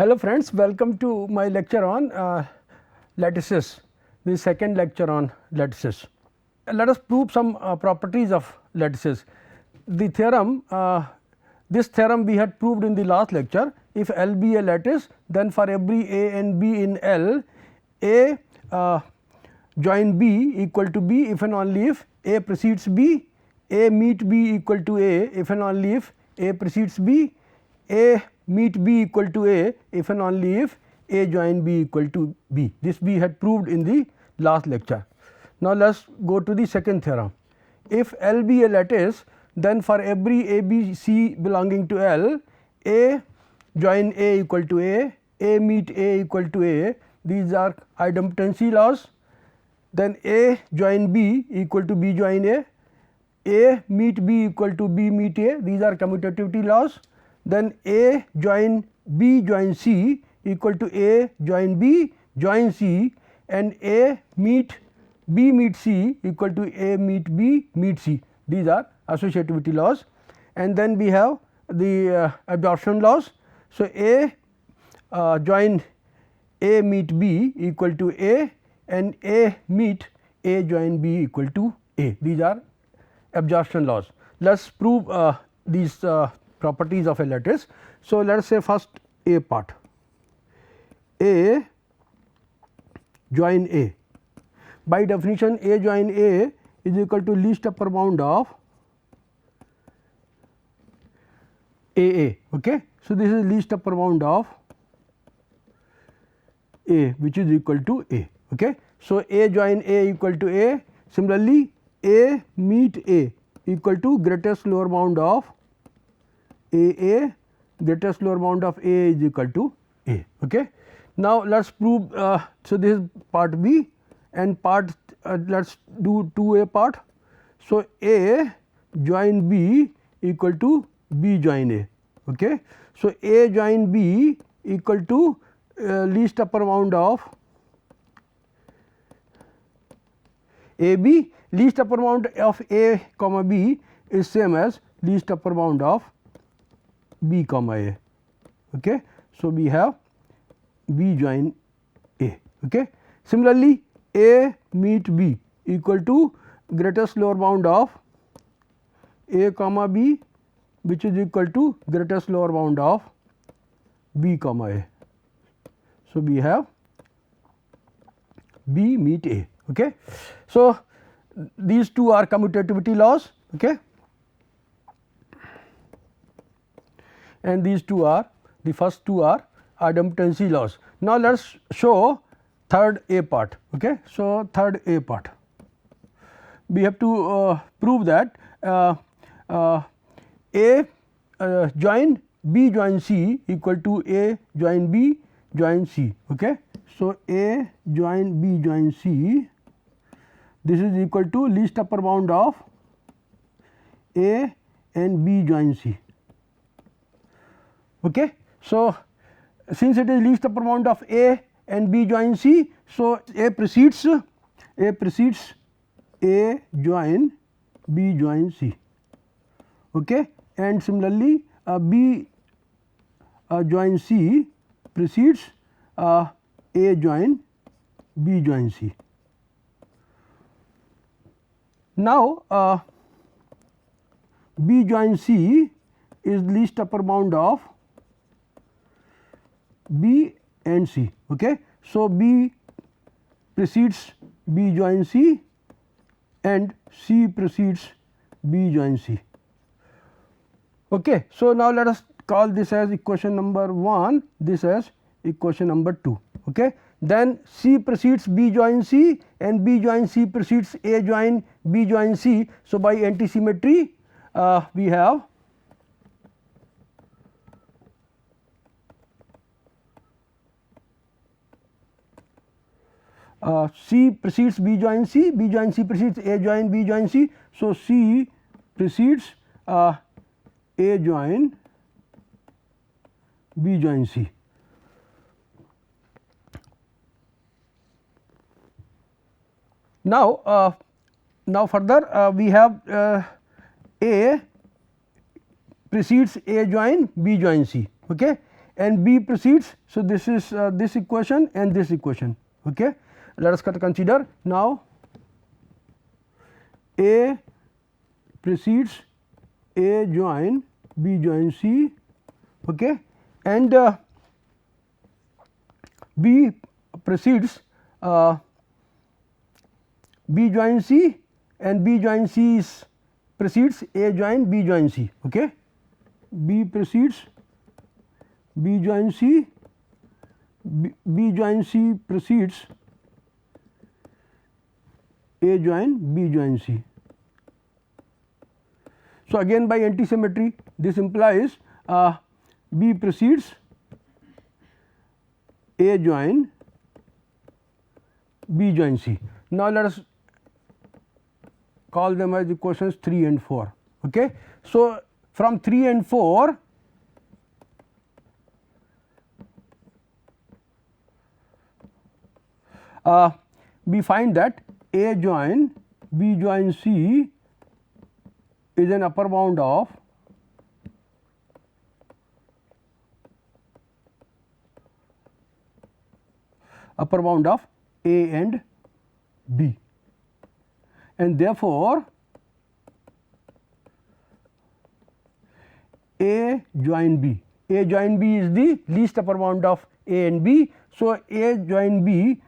Hello friends, welcome to my lecture on lattices, the second lecture on lattices. Let us prove some properties of lattices. The theorem, this theorem we had proved in the last lecture. If L be a lattice, then for every A and B in L, A join B equal to B if and only if A precedes B, A meet B equal to A if and only if A precedes B, A meet B equal to A if and only if A join B equal to B. This we had proved in the last lecture. Now, let us go to the second theorem. If L be a lattice, then for every A B C belonging to L, A join A equal to A meet A equal to A, these are idempotency laws. Then A join B equal to B join A meet B equal to B meet A, these are commutativity laws. Then A join B join C equal to A join B join C, and A meet B meet C equal to A meet B meet C, these are associativity laws. And then we have the absorption laws. So, A join A meet B equal to A and A meet A join B equal to A, these are absorption laws. Let us prove these properties of a lattice. So, let us say first A part, A join A. By definition, A join A is equal to least upper bound of A. Okay. So, this is least upper bound of A, which is equal to A. Okay. So, A join A equal to A. Similarly, A meet A equal to greatest lower bound of A, greatest lower bound of A is equal to A. Okay. Now, let us prove. So, this is part B and part let us do 2A part. So, A join B equal to B join A. Okay. So, A join B equal to least upper bound of A B. Least upper bound of A comma B is same as least upper bound of B comma A. Okay. So, we have B join A. Okay. Similarly, A meet B equal to greatest lower bound of A comma B, which is equal to greatest lower bound of B comma A. So, we have B meet A. Okay. So, these two are commutativity laws. Okay. And these two are, the first two are idempotency laws. Now, let us show third A part. Okay. So, third A part, we have to prove that A join B join C equal to A join B join C. Okay. So, A join B join C, this is equal to least upper bound of A and B join C. Okay. So, since it is least upper bound of A and B join C, so A precedes A join B join C. Okay. And similarly, B join C precedes A join B join C. Now, B join C is least upper bound of B and C. Okay. So, B precedes B join C and C precedes B join C. Okay. So, now let us call this as equation number 1, this as equation number 2. Okay. Then C precedes B join C and B join C precedes A join B join C. So, by antisymmetry we have C precedes B join C, B join C precedes A join B join C. So, C precedes A join B join C. Now, further we have A precedes A join B join C. Okay. and B precedes. So, this is this equation and this equation. Okay. Let us consider now A precedes A join B join C, okay, and B precedes B join C, and B join C is precedes A join B join C. Okay. B precedes B join C, B join C precedes A join B join C. So, again by antisymmetry, this implies B precedes A join B join C. Now, let us call them as equations 3 and 4. Okay. So, from 3 and 4, we find that A join B join C is an upper bound of A and B, and therefore, A join B. A join B is the least upper bound of A and B. So, A join B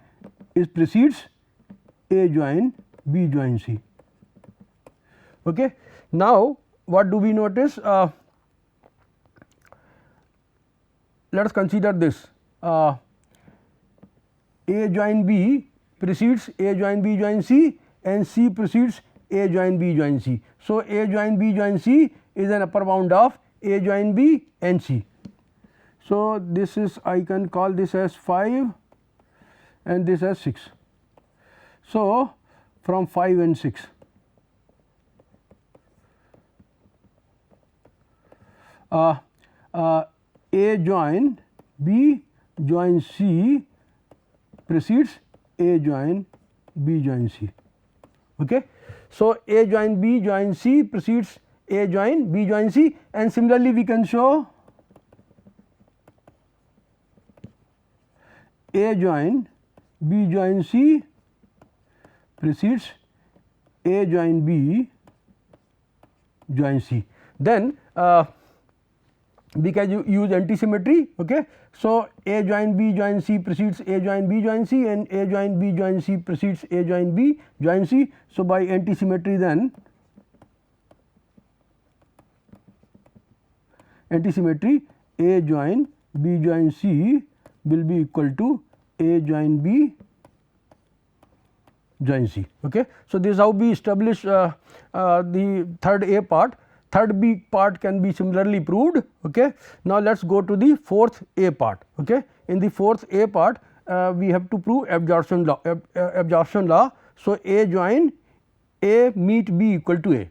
is precedes A join B join C. Okay. Now, what do we notice? Let us consider this. A join B precedes A join B join C, and C precedes A join B join C. So, A join B join C is an upper bound of A join B and C. So, this is, I can call this as 5 and this as 6. So, from 5 and 6. A join B join C precedes A join B join C. Okay. So, A join B join C precedes A join B join C, and similarly we can show A join B join C precedes A join B join C. Then we can use antisymmetry. Okay. So, A join B join C precedes A join B join C, and A join B join C precedes A join B join C. So, by antisymmetry then A join B join C will be equal to A join B join C. Okay. So, this is how we establish the third A part. Third B part can be similarly proved. Okay. Now, let us go to the fourth A part. Okay. In the fourth A part, we have to prove absorption law. So, A join A meet B equal to A.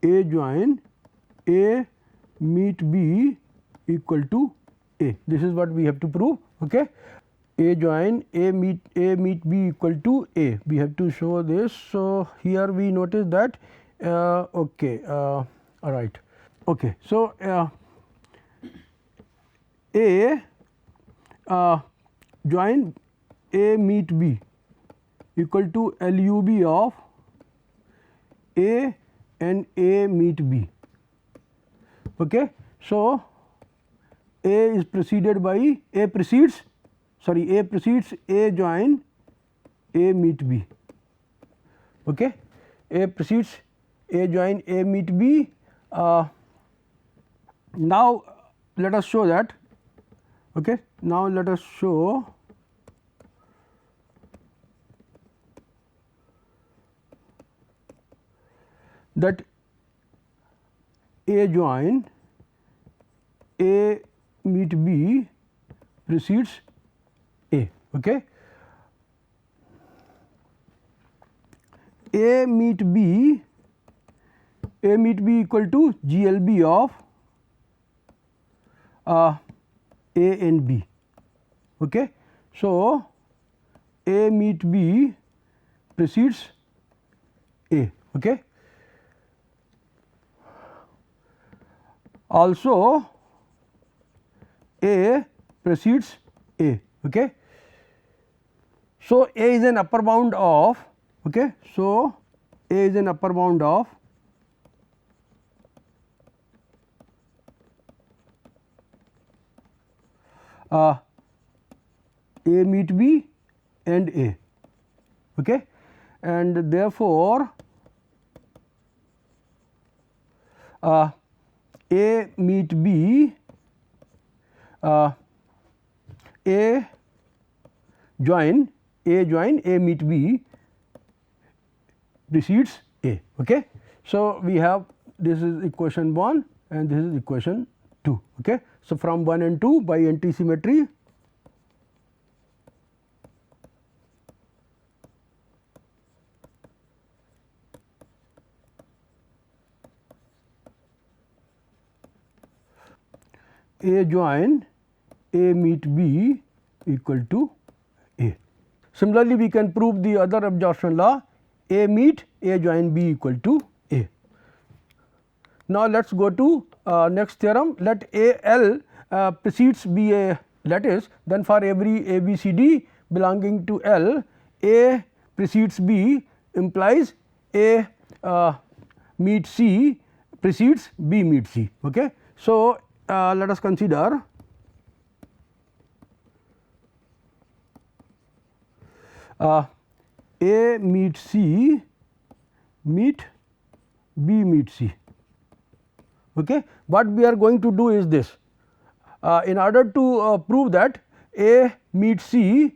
A join A meet B equal to A. This is what we have to prove. Okay. A join A meet B equal to A. We have to show this. So, here we notice that okay, all right. Okay. So, A join A meet B equal to LUB of A and A meet B. Okay. So, A is preceded by A precedes A join A meet B. Okay. A precedes A join A meet B. Now, let us show that. Okay. Now, let us show that A join A meet B precedes A. Okay. A meet B equal to GLB of A and B. Okay. So, A meet B precedes A. Okay. Also, A precedes A. Okay. So, A is an upper bound of, okay. So, A is an upper bound of A meet B and A, okay. And therefore, A meet B, A join A meet B precedes A. Okay. So, we have this is equation 1 and this is equation 2. Okay. So, from 1 and 2 by anti-symmetry, A join A meet B equal to A. Similarly, we can prove the other absorption law, A meet A join B equal to A. Now, let us go to next theorem. Let A L precedes be a lattice, then for every A B C D belonging to L, A precedes B implies A meet C precedes B meet C. Okay. So, let us consider A meet C meet B meet C. Okay. What we are going to do is this, in order to prove that A meet C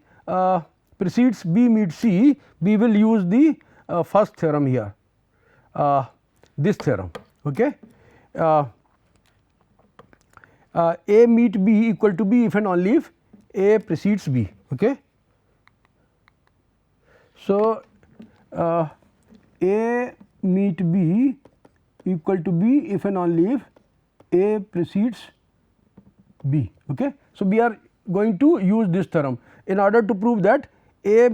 precedes B meet C, we will use the first theorem here, this theorem. Okay. A meet B equal to B if and only if A precedes B. Okay. So, A meet B equal to B if and only if A precedes B. Okay. So, we are going to use this theorem in order to prove that A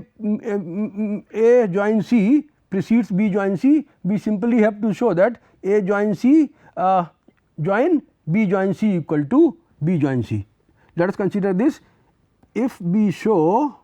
join C precedes B join C. We simply have to show that A join C join B join C equal to B join C. Let us consider this. If we show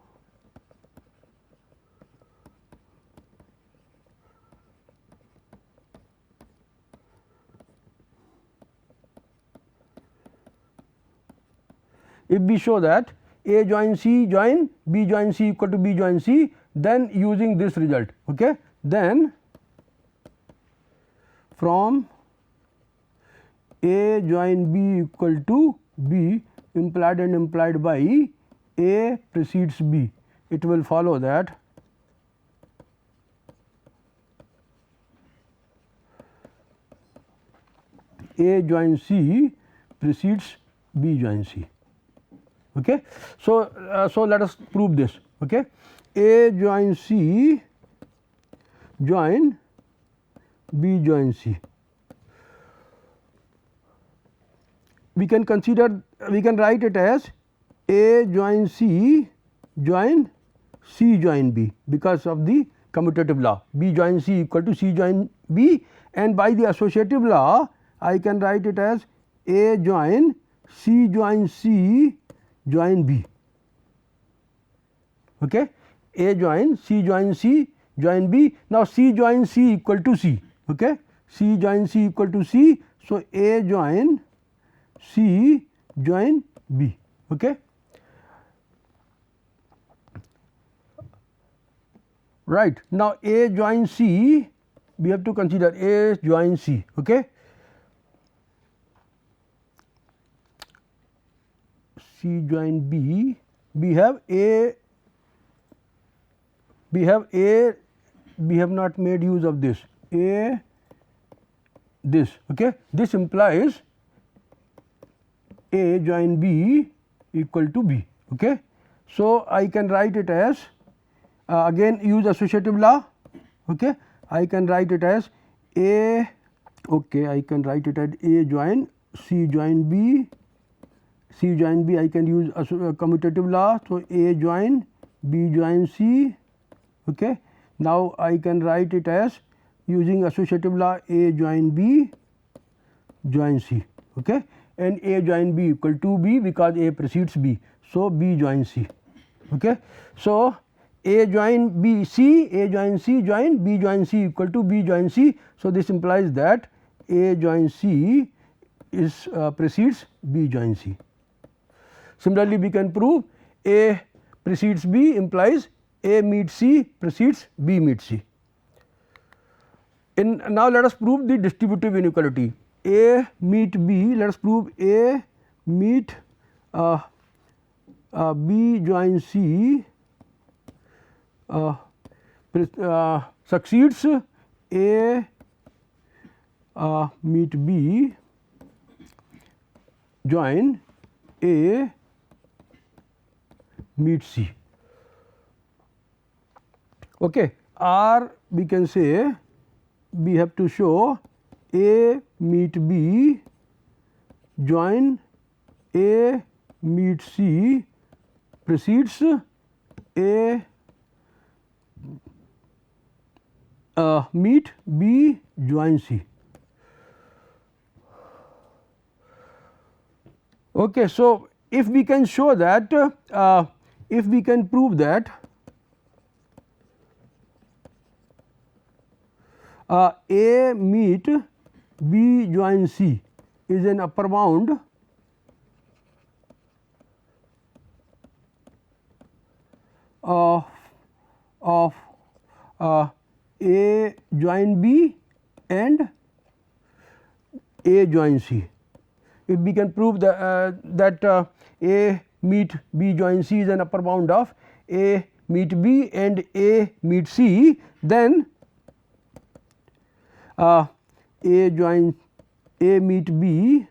that A join C join B join C equal to B join C, then using this result, okay, then from A join B equal to B implied and implied by A precedes B, it will follow that A join C precedes B join C. Okay. So, so let us prove this. Okay. A join C join B join C. We can consider, we can write it as A join C join C join B because of the commutative law, B join C equal to C join B, and by the associative law I can write it as A join C join C join B. Okay. A join C join C join B. Now, C join C equal to C. Okay. C join C equal to C. So, A join C join B. Okay. Right. Now, A join C, we have to consider A join C. Okay. C join B, we have A, we have not made use of this A this. Okay. This implies A join B equal to B. Okay. So, I can write it as again use associative law. Okay. I can write it as A, okay, I can write it as A join C join B, C join B I can use commutative law. So, A join B join C. Okay. Now, I can write it as using associative law A join B join C. Okay. and A join B equal to B because A precedes B. So, B join C. Okay. So, A join B C, A join C join B join C equal to B join C. So, this implies that A join C is precedes B join C. Similarly, we can prove A precedes B implies A meets C precedes B meets C. Now, let us prove the distributive inequality. A meet B, let us prove A meet B join C succeeds A meet B join A meet C. Okay. Or we can say we have to show A meet B join A meet C precedes A meet B join C. Okay. So, if we can show that if we can prove that A meet B join C is an upper bound of A join B and A join C. If we can prove that A meet B join C is an upper bound of A meet B and A meet C, then A join A meet B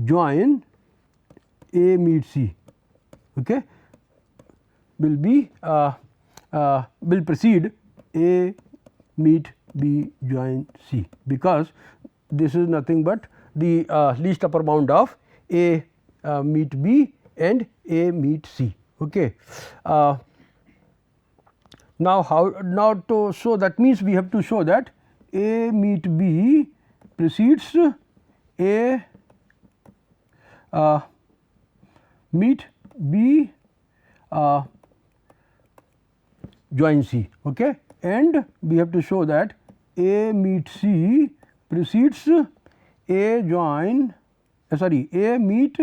join A meet C, okay, will be will precede A meet B join C, because this is nothing but the least upper bound of A meet B and A meet C. Okay. Now, now to show that means we have to show that A meet B precedes A meet B join C, okay, and we have to show that A meet C precedes A join A meet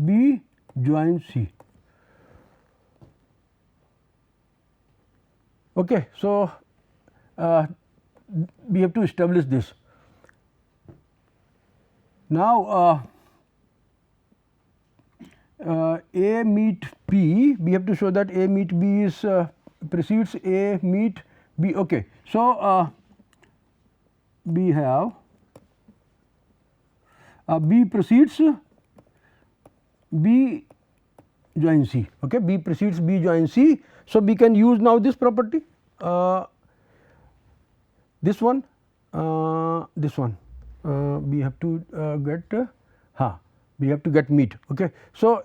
B join C. Okay. So, we have to establish this. Now, A meet B, we have to show that A meet B is precedes A meet B. Okay. So, we have B precedes B join C. Okay. B precedes B join C. So, we can use now this property, this one, we have to get we have to get meet. Okay. So,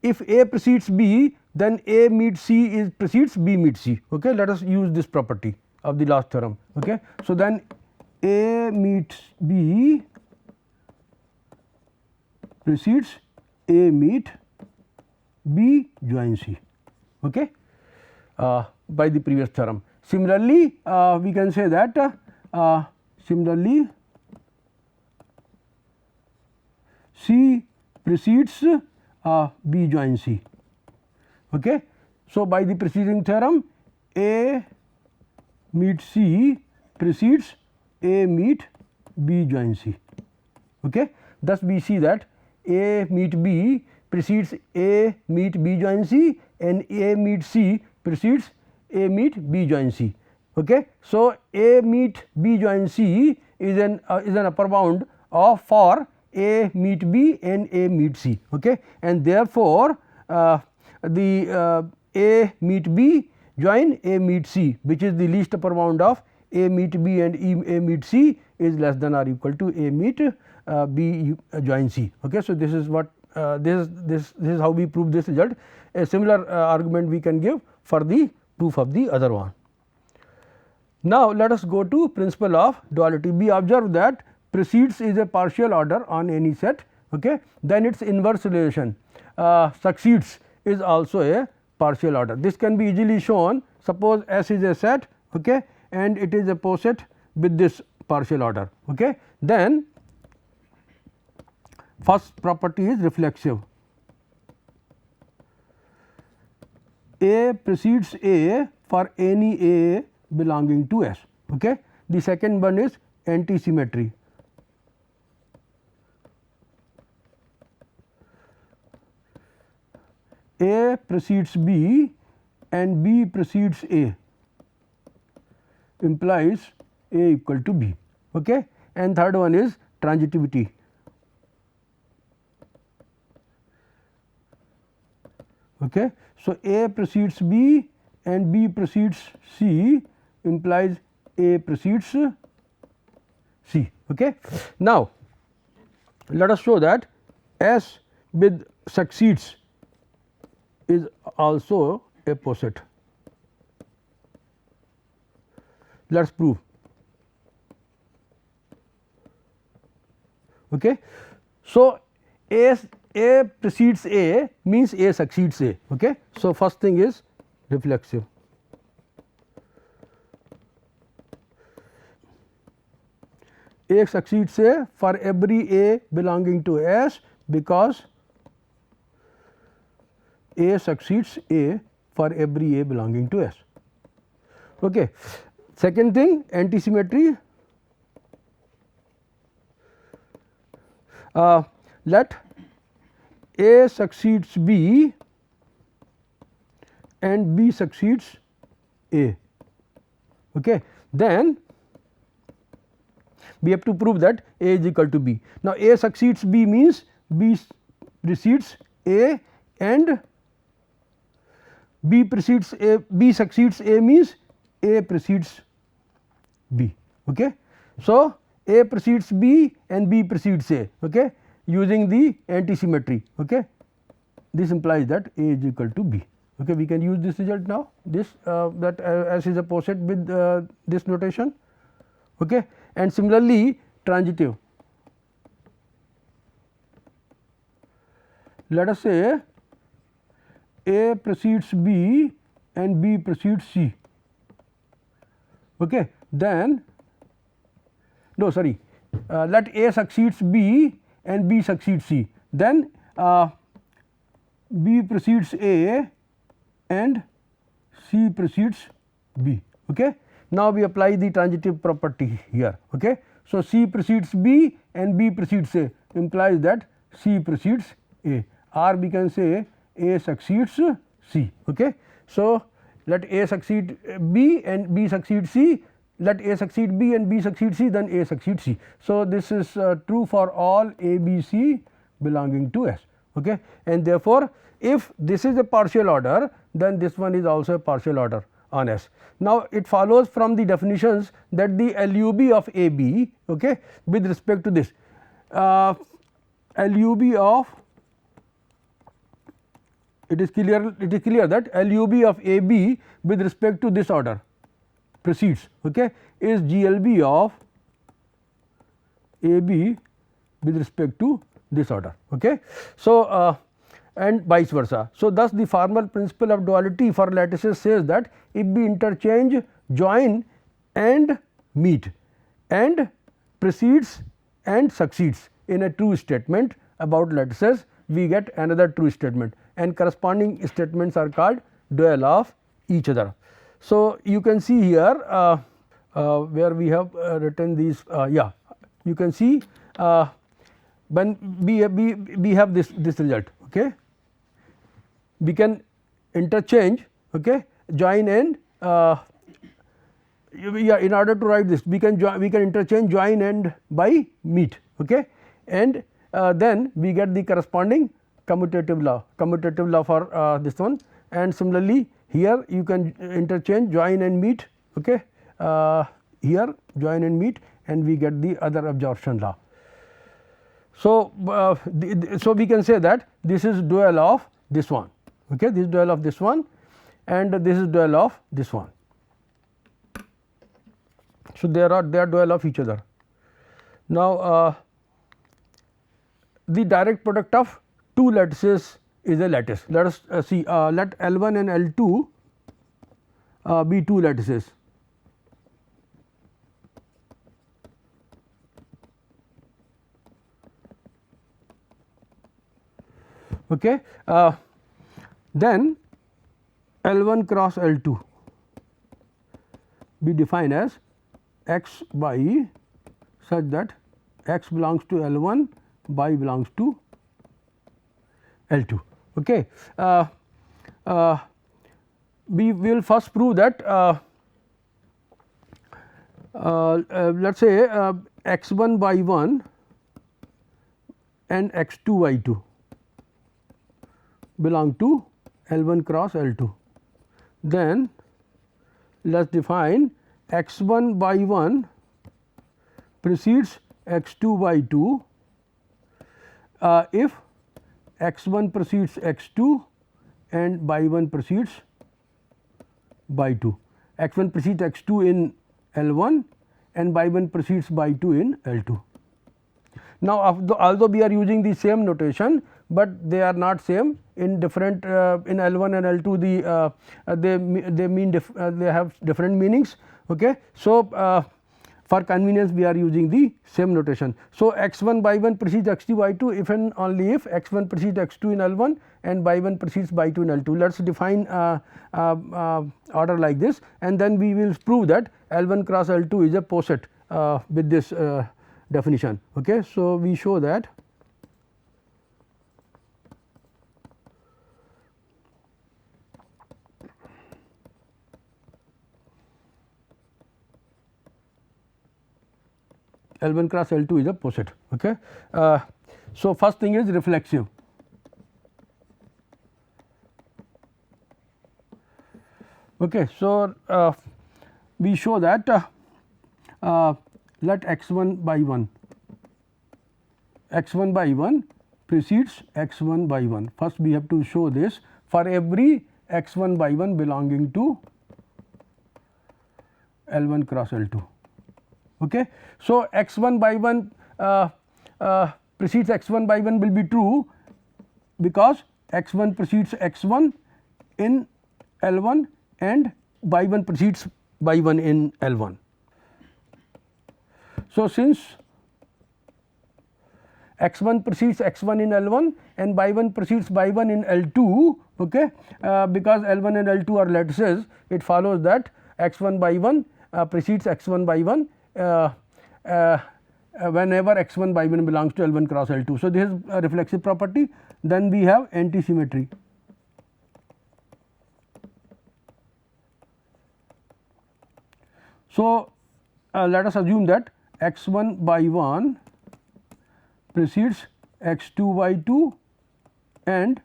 if A precedes B, then A meet C is precedes B meet C. Okay. Let us use this property of the last theorem. Okay. So, then A meets B precedes A meet B join C, okay, by the previous theorem. Similarly, we can say that similarly C precedes B join C. Okay. So, by the preceding theorem, A meet C precedes A meet B join C. Okay. Thus, we see that A meet B precedes A meet B join C and A meet C precedes A meet B join C. Okay. So, A meet B join C is an upper bound of for A meet B and A meet C, okay, and therefore, the A meet B join A meet C, which is the least upper bound of A meet B and A meet C is less than or equal to A meet B join C. Okay. So, this is what this is how we prove this result. A similar argument we can give for the proof of the other one. Now, let us go to principle of duality. We observe that precedes is a partial order on any set, okay, then its inverse relation succeeds is also a partial order. This can be easily shown. Suppose S is a set, okay, and it is a poset with this partial order, okay. Then first property is reflexive. A precedes A for any A belonging to S, okay. The second one is antisymmetry. A precedes B and B precedes A implies A equal to B, okay. And third one is transitivity. Okay. So, A precedes B and B precedes C implies A precedes C. Okay. Now, let us show that S with succeeds is also a poset. Let us prove. Okay. So, A precedes A means A succeeds A. Okay. So, first thing is reflexive. A succeeds A for every A belonging to S, because A succeeds A for every A belonging to S. Okay. Second thing, antisymmetry. Let A succeeds B and B succeeds A. Okay. Then we have to prove that A is equal to B. Now, A succeeds B means B precedes A and B precedes A, B succeeds A means A precedes B. Okay. So, A precedes B and B precedes A, okay, using the antisymmetry. Okay. This implies that A is equal to B. Okay. We can use this result now, this that S is a poset with this notation. Okay. And similarly, transitive. Let us say A precedes B and B precedes C. Okay. Then no, sorry, let A succeeds B and B succeeds C. Then B precedes A and C precedes B. Okay. Now, we apply the transitive property here. Okay. So, C precedes B and B precedes A implies that C precedes A, or we can say A succeeds C. Okay. So, let A succeed B and B succeed C, let A succeed B and B succeed C, then A succeeds C. So, this is true for all A, B, C belonging to S. Okay. And therefore, if this is a partial order, then this one is also a partial order on S. Now, it follows from the definitions that the LUB of AB, okay, with respect to this LUB of, it is clear that LUB of AB with respect to this order precedes, okay, is GLB of AB with respect to this order. Okay. So, and vice versa. So, thus the formal principle of duality for lattices says that if we interchange, join and meet and precedes and succeeds in a true statement about lattices, we get another true statement, and corresponding statements are called dual of each other. So, you can see here where we have written these, yeah, you can see when we have this result. Okay. We can interchange, okay, join and yeah, in order to write this we can interchange join and by meet, okay, and then we get the corresponding commutative law for this one, and similarly here you can interchange join and meet, okay, here join and meet, and we get the other absorption law. So, so we can say that this is dual of this one, okay, this is dual of this one and this is dual of this one. So, they are dual of each other. Now, the direct product of two lattices is a lattice. Let us see, let L 1 and L 2 be two lattices. Okay. Then L 1 cross L 2 be defined as x by such that x belongs to L 1, y belongs to L 2. Okay. We will first prove that let us say x 1 y 1 and x 2 y 2 belong to L 1 cross L 2. Then let us define x 1 y 1 precedes x 2 y 2 if x 1 precedes x 2 and y 1 precedes y 2. X 1 precedes x 2 in L 1 and y 1 precedes y 2 in L 2. Now, although we are using the same notation, but they are not same in different in L 1 and L 2 they mean they have different meanings. Okay. So, for convenience we are using the same notation. So, x 1 y 1 precedes x 2 y 2 if and only if x 1 precedes x 2 in L 1 and y 1 precedes y 2 in L 2. Let us define order like this, and then we will prove that L 1 cross L 2 is a poset with this definition. Okay. So, we show that L 1 cross L 2 is a poset. Okay. So, first thing is reflexive. Okay. So, we show that let x 1 by 1 precedes x 1 by 1. First we have to show this for every x 1 by 1 belonging to L 1 cross L 2. Okay. So, x 1 by 1 precedes x 1 by 1 will be true because x 1 precedes x 1 in L 1 and y 1 precedes y 1 in L 1. So, since x 1 precedes x 1 in L 1 and y 1 precedes y 1 in L 2, okay, because L 1 and L 2 are lattices, it follows that x 1 by 1 precedes x 1 by 1 whenever x 1 by 1 belongs to L 1 cross L 2. So, this is a reflexive property. Then we have anti-symmetry. So, let us assume that x 1 by 1 precedes x 2 y 2 and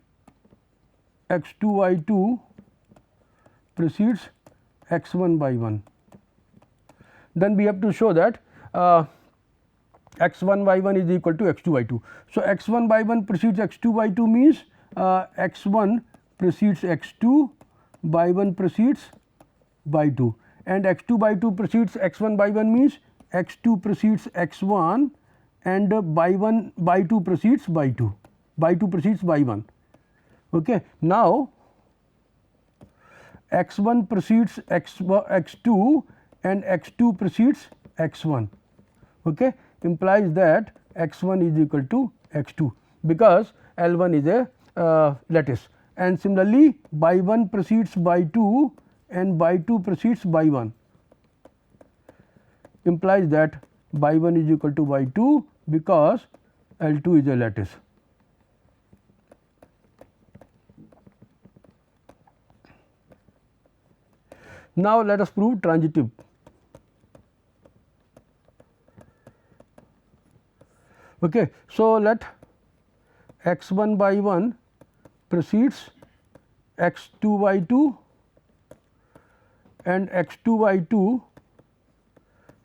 x 2 y 2 precedes x 1 by 1. Then we have to show that x 1 y 1 is equal to x 2 y 2. So, x 1 by 1 precedes x 2 y 2 means x 1 precedes x 2, y 1 precedes y 2, and x 2 by 2 precedes x 1 by 1 means x 2 precedes x 1 and y 1 by 2 precedes y 2, y 2 precedes y 1. Okay. Now, x 1 precedes x 2 and x 2 precedes x 1, okay, implies that x 1 is equal to x 2 because L 1 is a lattice, and similarly y 1 precedes y 2 and y 2 precedes y 1, implies that y 1 is equal to y 2 because L 2 is a lattice. Now, let us prove transitive. Okay. So, let x 1 by 1 precedes x 2 y 2 and x 2 y 2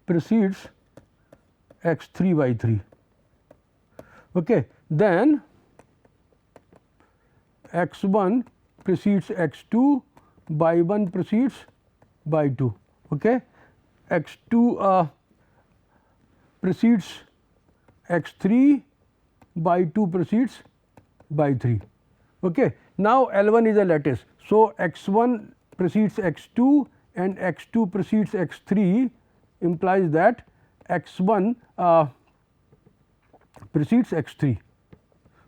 precedes x 3 y 3. Okay. Then x 1 precedes x 2, y 1 precedes y 2. Okay. X 2 precedes x 3 by 2 precedes by 3. Okay. Now, L 1 is a lattice. So, x 1 precedes x 2 and x 2 precedes x 3 implies that x 1 precedes x 3.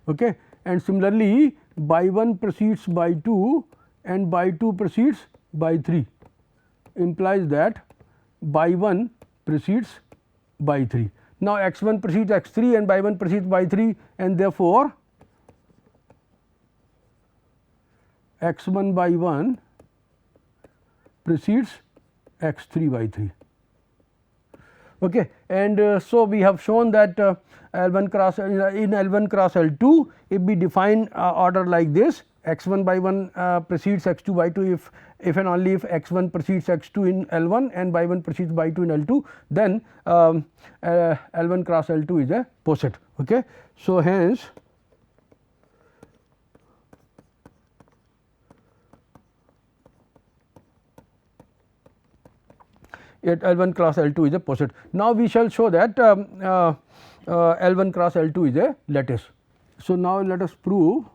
Okay. And similarly, by 1 precedes by 2 and by 2 precedes by 3 implies that by 1 precedes by 3. Now, x 1 precedes x 3 and by 1 precedes by 3, and therefore, x 1 by 1 precedes x 3 by 3. Okay. And so, we have shown that L 1 cross in L 1 cross L 2, if we define order like this, x 1 by 1 precedes x 2 by 2 if and only if x 1 precedes x 2 in L 1 and by 1 precedes by 2 in L 2, then L 1 cross L 2 is a poset. Okay. So, hence L 1 cross L 2 is a poset. Now, we shall show that L 1 cross L 2 is a lattice. So, now let us prove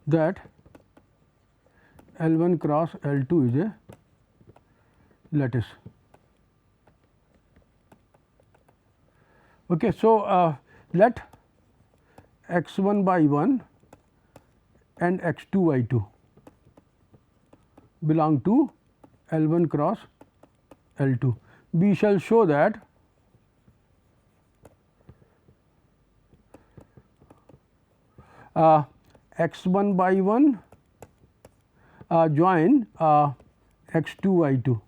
that L 1 cross L 2 is a lattice. Okay. So, let x 1 by 1 and x 2 by 2 belong to L 1 cross L 2. We shall show that x 1 by 1 join x 2 by 2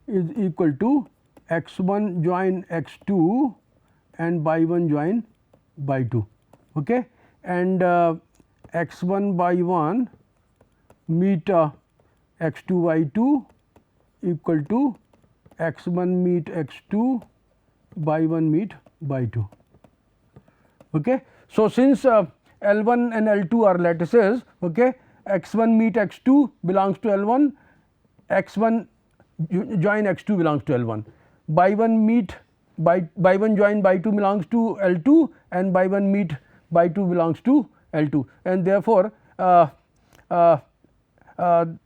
is equal to x 1 join x 2 and by 1 join by 2. Okay. And x 1 by 1 meet x 2 by 2 equal to x 1 meet x 2 by 1 meet by 2. Okay. So, since L 1 and L 2 are lattices, okay, x 1 meet x 2 belongs to L 1, x 1 join x 2 belongs to L 1, by 1 meet by 1 join by 2 belongs to L 2 and by 1 meet by 2 belongs to L 2, and therefore,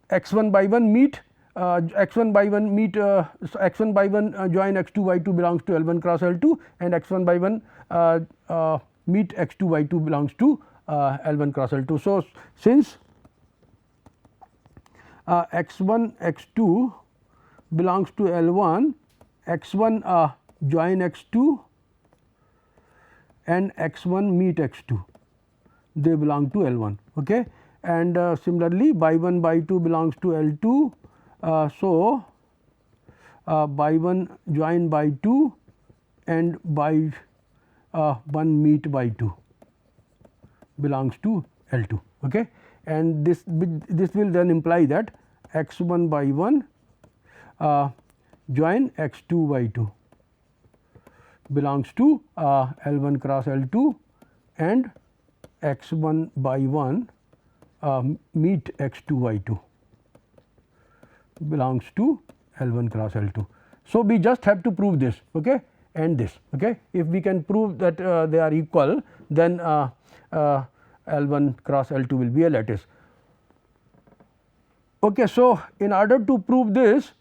x 1 by 1 meet x 1 by 1 meet x 1 by 1 join x 2 by 2 belongs to L 1 cross L 2 and x 1 by 1 meet x 2 by 2 belongs to L 1 cross L 2. So, since x 1 x 2 belongs to L 1, x 1 join x 2 and x 1 meet x 2, they belong to L 1. Okay. And similarly, by 1 by 2 belongs to L 2. So, by 1 join by 2 and by 1 meet by 2 belongs to L 2. Okay. And this will then imply that x 1 by 1 join x 2 by 2 belongs to L 1 cross L 2 and x 1 by 1 meet x 2 by 2 belongs to L 1 cross L 2. So, we just have to prove this, okay, and this. Okay. If we can prove that they are equal, then L 1 cross L 2 will be a lattice. Okay. So, in order to prove this,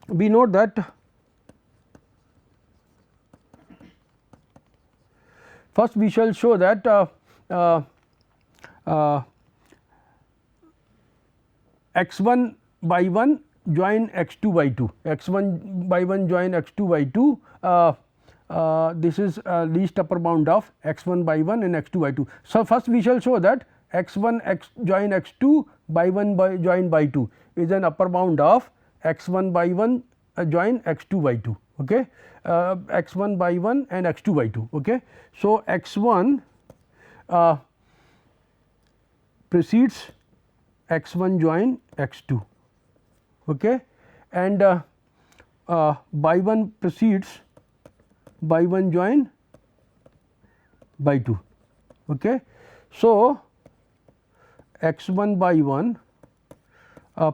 we note that first we shall show that x 1 by 1 join x 2 by 2, x 1 by 1 join x 2 by 2, this is least upper bound of x 1 by 1 and x 2 by 2. So, first we shall show that x 1 x join x 2 by 1 by join by 2 is an upper bound of x 1 by 1 join x 2 by 2, okay, x 1 by 1 and x 2 by 2. Okay. So, x 1 precedes x 1 join x 2, okay, and by 1 precedes by 1 join by 2. Okay. So, x 1 by 1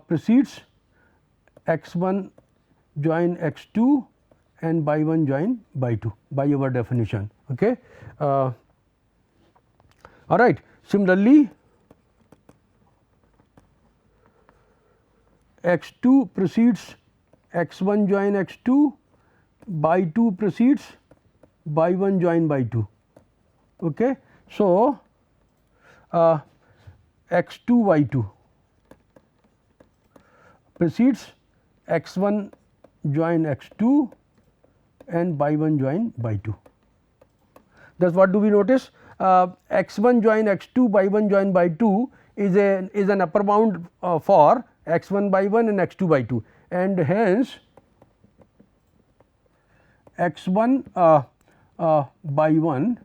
precedes x 1 join x 2 and by 1 join by 2 by our definition. Okay. All right. Similarly, x 2 precedes x 1 join x 2, by 2 precedes by 1 join by 2. Okay. So, x 2 y 2 precedes x 1 join x 2 and by 1 join by 2. Thus, what do we notice? X 1 join x 2 by 1 join by 2 is an upper bound for x 1 by 1 and x 2 by 2, and hence x 1 by 1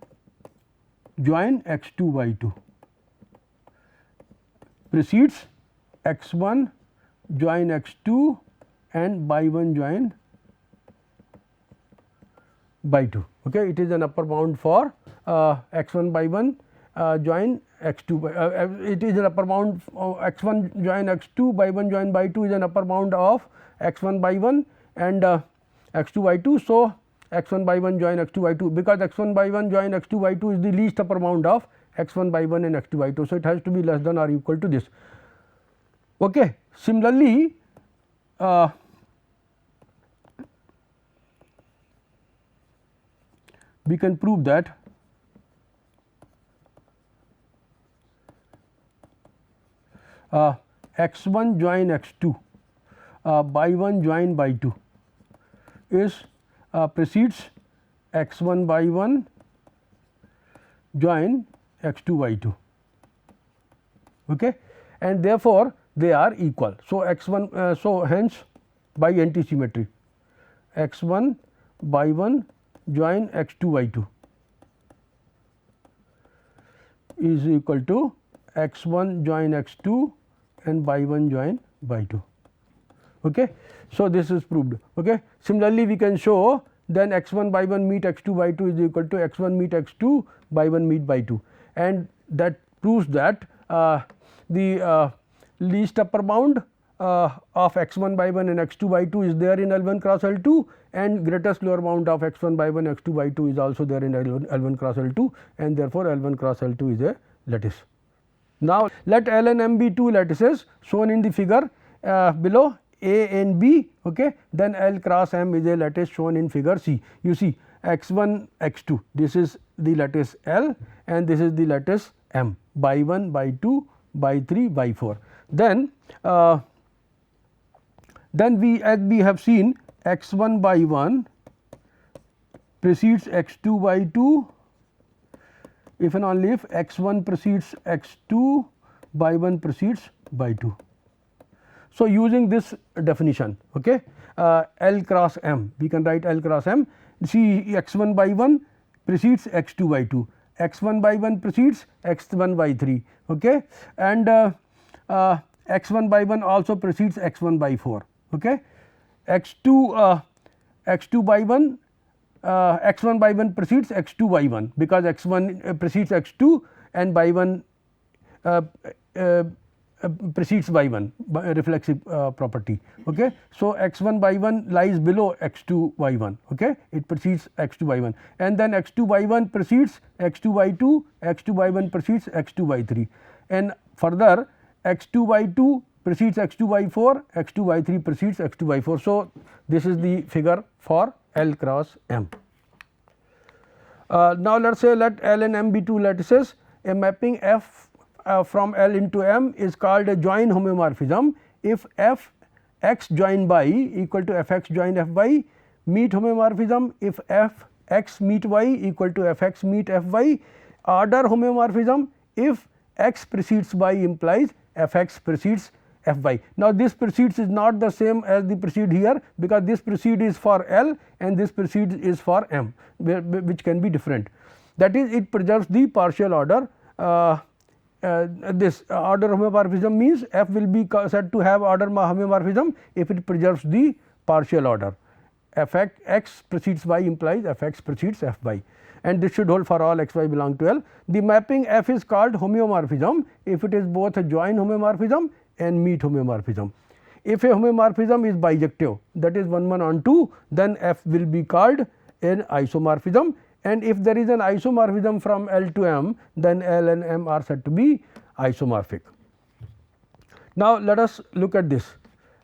join x 2 by 2 precedes x 1 join x 2 and by 1 join by 2. Okay. It is an upper bound for x 1 by 1 join x 2 by it is an upper bound x 1 join x 2 by 1 join by 2 is an upper bound of x 1 by 1 and x 2 by 2. So, x 1 by 1 join x 2 by 2, because x 1 by 1 join x 2 by 2 is the least upper bound of x 1 by 1 and x 2 by 2. So, it has to be less than or equal to this. Okay. Similarly, we can prove that x 1 join x 2 by 1 join by 2 is precedes x 1 by 1 join x 2 by 2. Okay. And therefore, they are equal. So, x 1 so hence by antisymmetry x 1 by 1 join x 2 by 2 is equal to x 1 join x 2 and by 1 join by 2. Okay. So, this is proved. Okay. Similarly, we can show then x 1 by 1 meet x 2 by 2 is equal to x 1 meet x 2 by 1 meet by 2, and that proves that the least upper bound of x 1 by 1 and x 2 by 2 is there in L 1 cross L 2, and greatest lower bound of x 1 by 1 x 2 by 2 is also there in L 1 cross L 2, and therefore, L 1 cross L 2 is a lattice. Now, let L and M be two lattices shown in the figure below A and B. Okay. Then L cross M is a lattice shown in figure C. You see x 1 x 2, this is the lattice L and this is the lattice M, by 1 by 2 by 3 by 4. Then we, as we have seen, x 1 by 1 precedes x 2 by 2 if and only if x 1 precedes x 2 by 1 precedes by 2. So, using this definition, okay, L cross M, we can write L cross M. See, x 1 by 1 precedes x 2 by 2, x 1 by 1 precedes x 1 by 3, okay, and x 1 by 1 also precedes x 1 by 4. Okay. X 2 by 1 x 1 by 1 precedes x 2 by 1, because x 1 precedes x 2 and by 1 precedes by 1 by reflexive property. Okay. So, x 1 by 1 lies below x 2 by 1, okay. It precedes x 2 by 1, and then x 2 by 1 precedes x 2 by 2, x 2 by 1 precedes x 2 by 3, and further x 2 by 2 precedes x 2 by 4, x 2 by 3 precedes x 2 by 4. So, this is the figure for L cross M. Now, let us say let L and M be two lattices. A mapping F from L into M is called a join homeomorphism if f x join by equal to f x join f y, meet homeomorphism if f x meet y equal to f x meet f y, order homeomorphism if x precedes y implies f x precedes f y. Now, this precedes is not the same as the precede here, because this precede is for L and this precede is for M, which can be different. That is, it preserves the partial order. This order homeomorphism means f will be said to have order homeomorphism if it preserves the partial order. F x precedes y implies f x precedes f y, and this should hold for all x y belong to L. The mapping F is called homeomorphism if it is both a join homeomorphism and meet homeomorphism. if a homeomorphism is bijective, that is 1 1 on 2, then F will be called an isomorphism, and if there is an isomorphism from L to M, then L and M are said to be isomorphic. Now, let us look at this.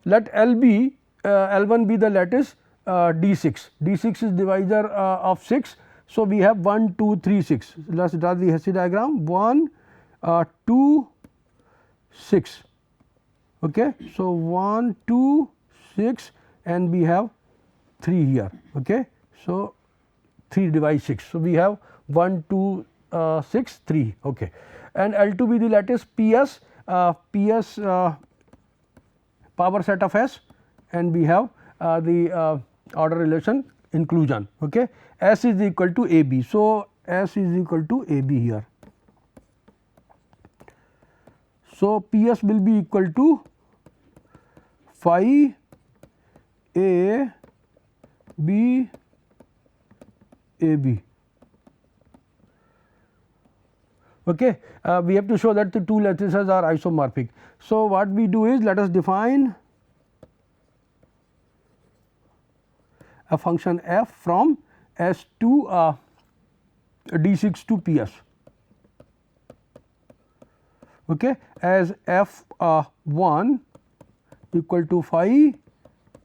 Let L be L1 be the lattice D6. D6 is divisor of 6. So, we have 1 2 3 6. Let us draw the Hesse diagram 1 2 6. Okay. So, 1 2 6 and we have 3 here. Okay. So, 3 divide 6. So, we have 1 2 6 3. Okay. And L2 be the lattice PS, PS power set of S, and we have the order relation inclusion. Okay. S is equal to AB. So, S is equal to AB here. So, PS will be equal to phi A B AB. Okay. We have to show that the two lattices are isomorphic. So, what we do is, let us define a function f from S to D6 to PS, okay, as f1 equal to phi,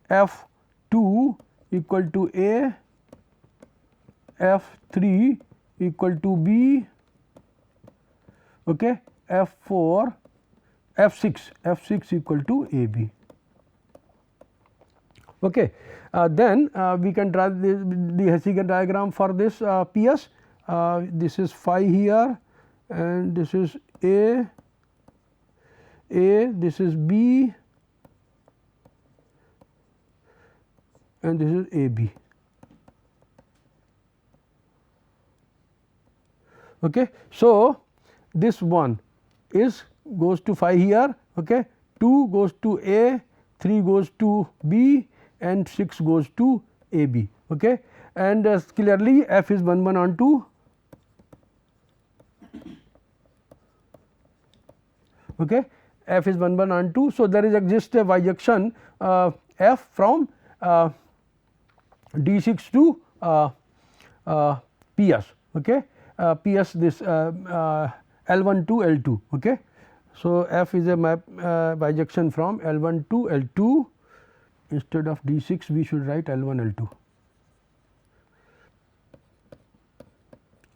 f2 equal to A, f3 equal to B, okay, f4 f6 equal to AB. Okay. Then we can draw the Hessian diagram for this PS. This is phi here, and this is A, this is B, and this is AB. Okay. So, this one is goes to phi here, okay, 2 goes to A, 3 goes to B, and 6 goes to AB. Okay. And clearly F is 1 1 on 2. Okay. F is 1 1 on 2. So, there is exists a bijection F from D6 to PS. Okay. PS this L1 to L2. Okay. So, F is a map bijection from L1 to L2. Instead of D6 we should write L1 L2.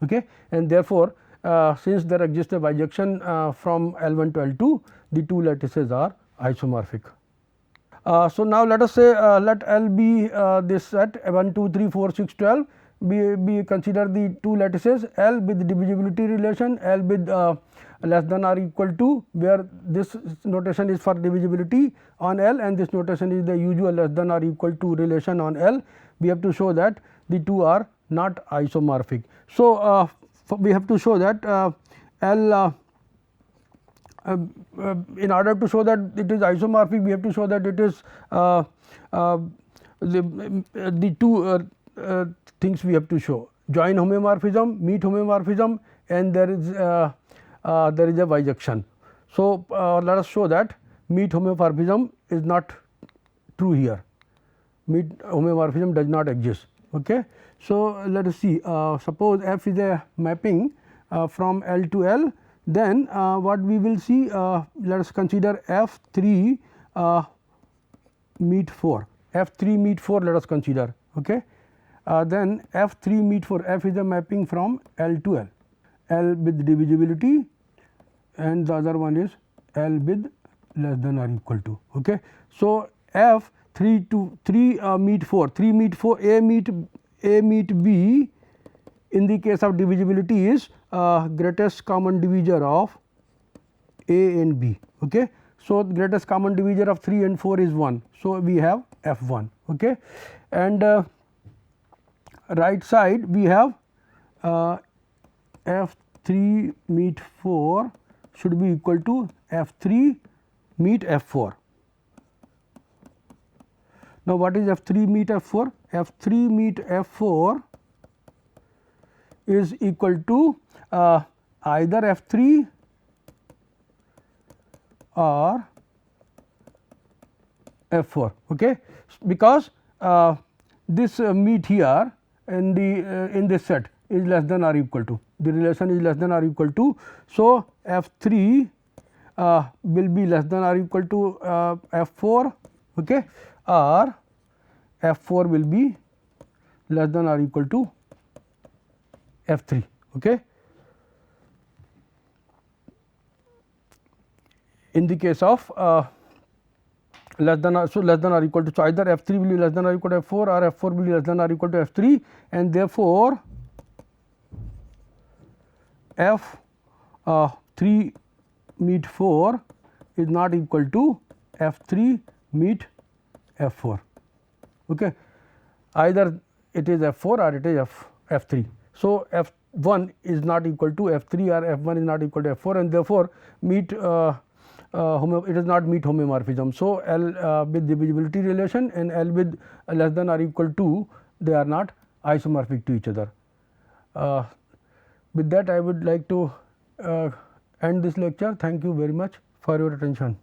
Okay. And therefore, since there exists a bijection from L1 to L2, the two lattices are isomorphic. So, now let us say let L be this set 1 2 3 4 6 12 be consider the two lattices L with divisibility relation, L with less than or equal to, where this notation is for divisibility on L and this notation is the usual less than or equal to relation on L. We have to show that the two are not isomorphic. So, we have to show that L in order to show that it is isomorphic, we have to show that it is the two things we have to show: join homeomorphism, meet homeomorphism, and there is a bijection. So, let us show that meet homeomorphism is not true here. Meet homeomorphism does not exist. Okay. So, let us see, suppose F is a mapping from L to L, then what we will see, let us consider F3 meet 4, F3 meet 4 let us consider. Okay. Then F3 meet 4, F is a mapping from L to L, L with divisibility, and the other one is L with less than or equal to. Okay. So, F 3 to 3 meet 4, 3 meet 4, A meet B in the case of divisibility is greatest common divisor of A and B. Okay. So, greatest common divisor of 3 and 4 is 1. So, we have F1. Okay. And right side we have F3 meet 4 should be equal to F3 meet F4. Now, what is F3 meet F4? F3 meet F4 is equal to either F3 or F 4, okay, because this meet here in this set is less than or equal to, the relation is less than or equal to. So, F 3 will be less than or equal to F 4, okay, or F 4 will be less than or equal to F 3. Okay. In the case of less than or, so less than or equal to, so either F 3 will be less than or equal to F 4 or F 4 will be less than or equal to F 3, and therefore, F 3 meet 4 is not equal to F 3 meet F 4. Okay. Either it is F 4 or it is F 3. So, F 1 is not equal to F 3 or F 1 is not equal to F 4, and therefore, meet it does not meet homeomorphism. So, L with divisibility relation and L with less than or equal to, they are not isomorphic to each other. With that, I would like to end this lecture. Thank you very much for your attention.